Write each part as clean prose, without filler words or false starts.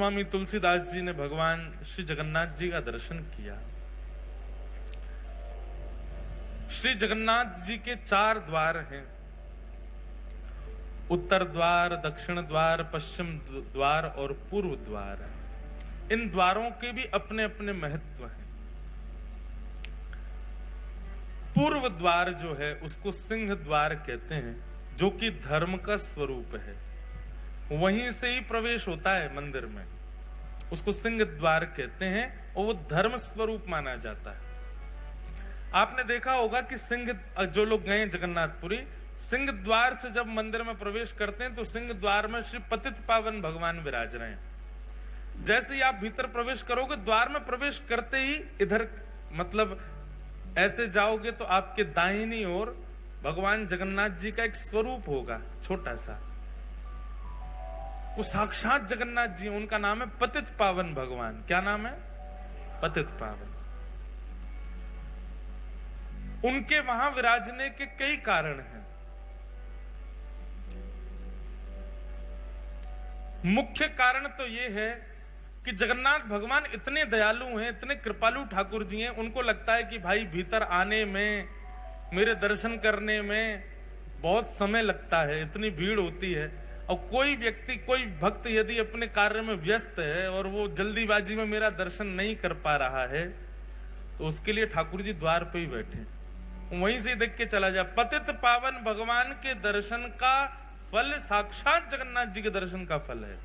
स्वामी तुलसीदास जी ने भगवान श्री जगन्नाथ जी का दर्शन किया। श्री जगन्नाथ जी के 4 द्वार हैं, उत्तर द्वार, दक्षिण द्वार, पश्चिम द्वार और पूर्व द्वार। इन द्वारों के भी अपने अपने महत्व हैं। पूर्व द्वार जो है उसको सिंह द्वार कहते हैं, जो कि धर्म का स्वरूप है। वहीं से ही प्रवेश होता है मंदिर में, उसको सिंह द्वार कहते हैं और वो धर्म स्वरूप माना जाता है। आपने देखा होगा कि सिंह, जो लोग गए जगन्नाथपुरी, सिंह द्वार से जब मंदिर में प्रवेश करते हैं तो सिंह द्वार में श्री पतित पावन भगवान विराज रहे हैं। जैसे ही आप भीतर प्रवेश करोगे, द्वार में प्रवेश करते ही इधर मतलब ऐसे जाओगे तो आपके दाहिनी ओर भगवान जगन्नाथ जी का एक स्वरूप होगा, छोटा सा। वो साक्षात जगन्नाथ जी, उनका नाम है पतित पावन भगवान। क्या नाम है? पतित पावन। उनके वहां विराजने के कई कारण हैं। मुख्य कारण तो यह है कि जगन्नाथ भगवान इतने दयालु हैं, इतने कृपालु ठाकुर जी हैं। उनको लगता है कि भाई भीतर आने में, मेरे दर्शन करने में बहुत समय लगता है, इतनी भीड़ होती है। और कोई व्यक्ति, कोई भक्त यदि अपने कार्य में व्यस्त है और वो जल्दीबाजी में मेरा दर्शन नहीं कर पा रहा है, तो उसके लिए ठाकुर जी द्वार पे ही बैठे, वहीं से देख के चला जाए। पतित पावन भगवान के दर्शन का फल साक्षात जगन्नाथ जी के दर्शन का फल है।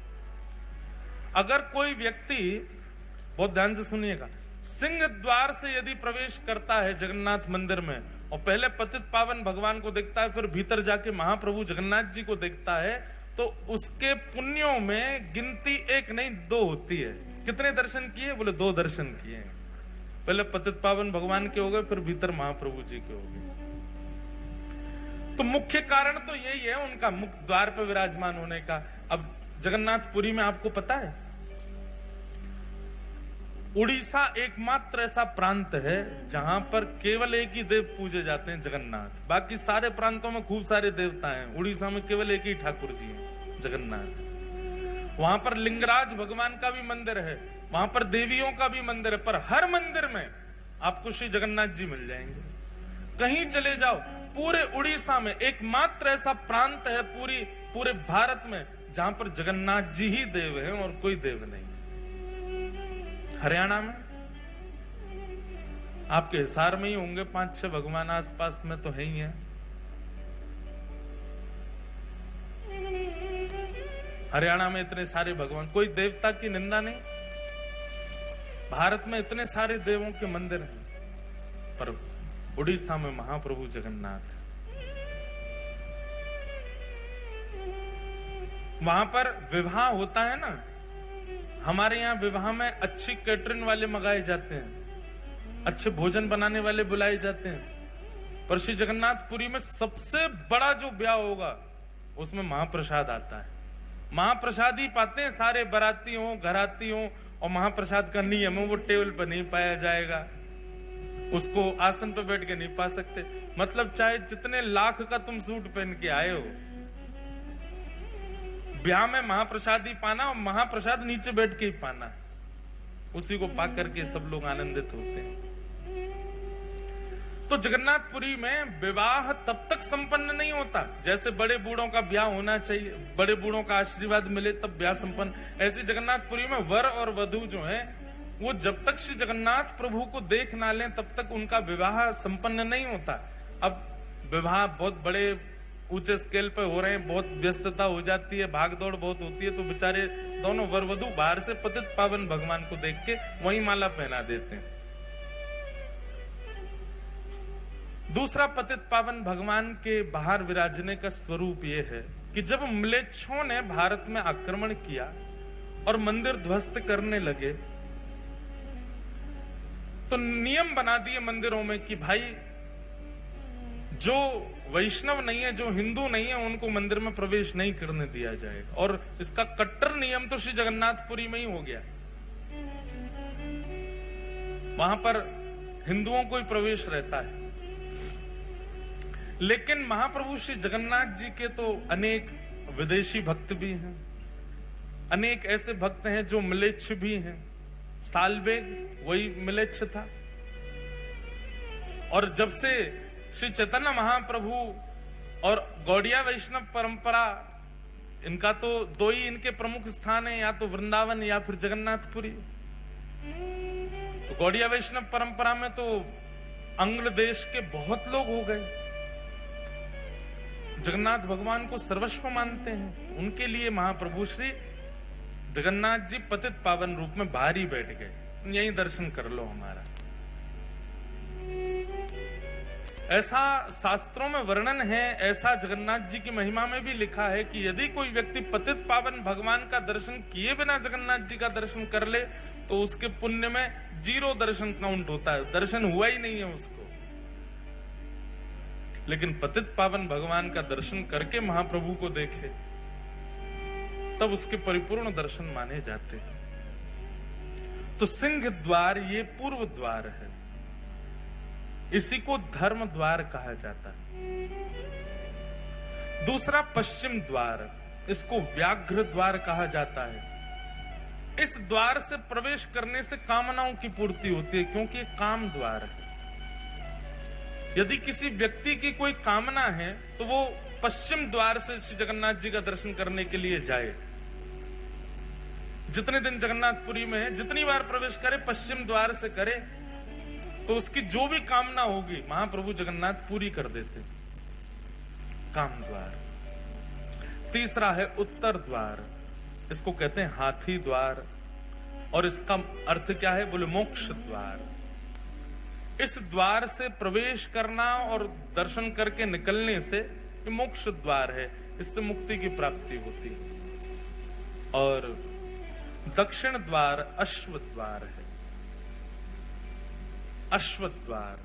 अगर कोई व्यक्ति, बहुत ध्यान से सुनिएगा, सिंह द्वार से यदि प्रवेश करता है जगन्नाथ मंदिर में और पहले पतित पावन भगवान को देखता है, फिर भीतर जाके महाप्रभु जगन्नाथ जी को देखता है, तो उसके पुण्यों में गिनती 1 नहीं 2 होती है। कितने दर्शन किए? बोले 2 दर्शन किए। पहले पतित पावन भगवान के हो गए, फिर भीतर महाप्रभु जी के हो गए। तो मुख्य कारण तो यही है उनका मुख्य द्वार पर विराजमान होने का। अब जगन्नाथपुरी में आपको पता है, उड़ीसा एकमात्र ऐसा प्रांत है जहां पर केवल एक ही देव पूजे जाते हैं, जगन्नाथ। बाकी सारे प्रांतों में खूब सारे देवता हैं, उड़ीसा में केवल एक ही ठाकुर जी हैं, जगन्नाथ। वहां पर लिंगराज भगवान का भी मंदिर है, वहां पर देवियों का भी मंदिर है, पर हर मंदिर में आपको श्री जगन्नाथ जी मिल जाएंगे। कहीं चले जाओ, पूरे उड़ीसा में एकमात्र ऐसा प्रांत है पूरे भारत में जहां पर जगन्नाथ जी ही देव हैं और कोई देव नहीं। हरियाणा में आपके हिसार में ही होंगे 5-6 भगवान, आसपास में तो है ही है। हरियाणा में इतने सारे भगवान, कोई देवता की निंदा नहीं। भारत में इतने सारे देवों के मंदिर हैं, पर उड़ीसा में महाप्रभु जगन्नाथ। वहां पर विवाह होता है ना, हमारे यहाँ विवाह में अच्छी कैटरिंग वाले मंगाए जाते हैं, अच्छे भोजन बनाने वाले बुलाए जाते हैं। पर श्री जगन्नाथपुरी में सबसे बड़ा जो ब्याह होगा उसमें महाप्रसाद आता है। महाप्रसाद ही पाते हैं सारे, बाराती हो, घराती हो। और महाप्रसाद का नियम है, वो टेबल पर नहीं पाया जाएगा, उसको आसन पर बैठ के नहीं पा सकते। मतलब चाहे जितने लाख का तुम सूट पहन के आए हो, ब्याह में महाप्रसाद ही पाना, और महाप्रसाद नीचे बैठ के ही पाना, उसी को पा करके सब लोग आनंदित होते हैं। तो जगन्नाथपुरी में विवाह तब तक संपन्न नहीं होता जैसे बड़े बूढ़ों का ब्याह होना चाहिए, बड़े बूढ़ों का आशीर्वाद मिले तब ब्याह संपन्न। ऐसे जगन्नाथपुरी में वर और वधू जो है, वो जब तक श्री जगन्नाथ प्रभु को देख ना लें तब तक उनका विवाह संपन्न नहीं होता। अब विवाह बहुत बड़े ऊंचे स्केल पे हो रहे हैं, बहुत व्यस्तता हो जाती है, भागदौड़ बहुत होती है, तो बेचारे दोनों वर वधू बाहर से पतित पावन भगवान को देख के वहीं माला पहना देते हैं। दूसरा पतित पावन भगवान के बाहर विराजने का स्वरूप यह है कि जब म्लेच्छों ने भारत में आक्रमण किया और मंदिर ध्वस्त करने लगे, तो नियम बना दिए मंदिरों में कि भाई जो वैष्णव नहीं है, जो हिंदू नहीं है, उनको मंदिर में प्रवेश नहीं करने दिया जाएगा। और इसका कट्टर नियम तो श्री जगन्नाथपुरी में ही हो गया। वहां पर हिंदुओं को ही प्रवेश रहता है। लेकिन महाप्रभु श्री जगन्नाथ जी के तो अनेक विदेशी भक्त भी हैं। अनेक ऐसे भक्त हैं जो म्लेच्छ भी हैं। सालवेग वही म्लेच्छ था। और जब से श्री चैतन्य महाप्रभु और गौड़िया वैष्णव परंपरा, इनका तो दो ही इनके प्रमुख स्थान है, या तो वृंदावन या फिर जगन्नाथपुरी। तो गौड़िया वैष्णव परंपरा में तो अंग्ल देश के बहुत लोग हो गए, जगन्नाथ भगवान को सर्वस्व मानते हैं। उनके लिए महाप्रभु श्री जगन्नाथ जी पतित पावन रूप में बाहर ही बैठ गए, यही दर्शन कर लो हमारा। ऐसा शास्त्रों में वर्णन है, ऐसा जगन्नाथ जी की महिमा में भी लिखा है कि यदि कोई व्यक्ति पतित पावन भगवान का दर्शन किए बिना जगन्नाथ जी का दर्शन कर ले तो उसके पुण्य में 0 दर्शन काउंट होता है, दर्शन हुआ ही नहीं है उसको। लेकिन पतित पावन भगवान का दर्शन करके महाप्रभु को देखे तब उसके परिपूर्ण दर्शन माने जाते हैं। तो सिंह द्वार ये पूर्व द्वार है, इसी को धर्म द्वार कहा जाता है। दूसरा पश्चिम द्वार, इसको व्याघ्र द्वार कहा जाता है। इस द्वार से प्रवेश करने से कामनाओं की पूर्ति होती है, क्योंकि काम द्वार है। यदि किसी व्यक्ति की कोई कामना है तो वो पश्चिम द्वार से श्री जगन्नाथ जी का दर्शन करने के लिए जाए। जितने दिन जगन्नाथपुरी में है, जितनी बार प्रवेश करे पश्चिम द्वार से करे तो उसकी जो भी कामना होगी महाप्रभु जगन्नाथ पूरी कर देते। काम द्वार। तीसरा है उत्तर द्वार, इसको कहते हैं हाथी द्वार, और इसका अर्थ क्या है बोले मोक्ष द्वार। इस द्वार से प्रवेश करना और दर्शन करके निकलने से ये मोक्ष द्वार है, इससे मुक्ति की प्राप्ति होती है। और दक्षिण द्वार अश्व द्वार है। अश्व द्वार,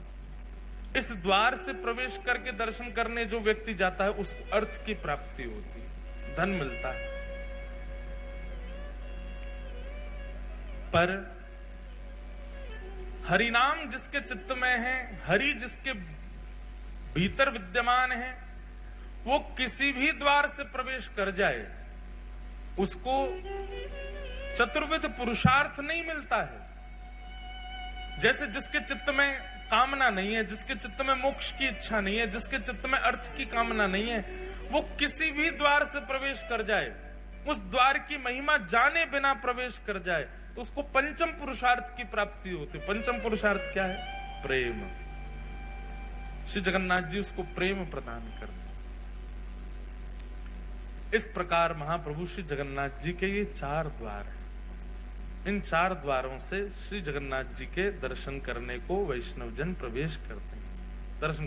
इस द्वार से प्रवेश करके दर्शन करने जो व्यक्ति जाता है उसको अर्थ की प्राप्ति होती है, धन मिलता है। पर हरि नाम जिसके चित्त में है, हरि जिसके भीतर विद्यमान है, वो किसी भी द्वार से प्रवेश कर जाए उसको चतुर्विध पुरुषार्थ नहीं मिलता है। जैसे जिसके चित्त में कामना नहीं है, जिसके चित्त में मोक्ष की इच्छा नहीं है, जिसके चित्त में अर्थ की कामना नहीं है, वो किसी भी द्वार से प्रवेश कर जाए, उस द्वार की महिमा जाने बिना प्रवेश कर जाए तो उसको पंचम पुरुषार्थ की प्राप्ति होती है। पंचम पुरुषार्थ क्या है? प्रेम। श्री जगन्नाथ जी उसको प्रेम प्रदान करते। इस प्रकार महाप्रभु श्री जगन्नाथ जी के ये 4 द्वार हैं। इन 4 द्वारों से श्री जगन्नाथ जी के दर्शन करने को वैष्णव जन प्रवेश करते हैं। दर्शन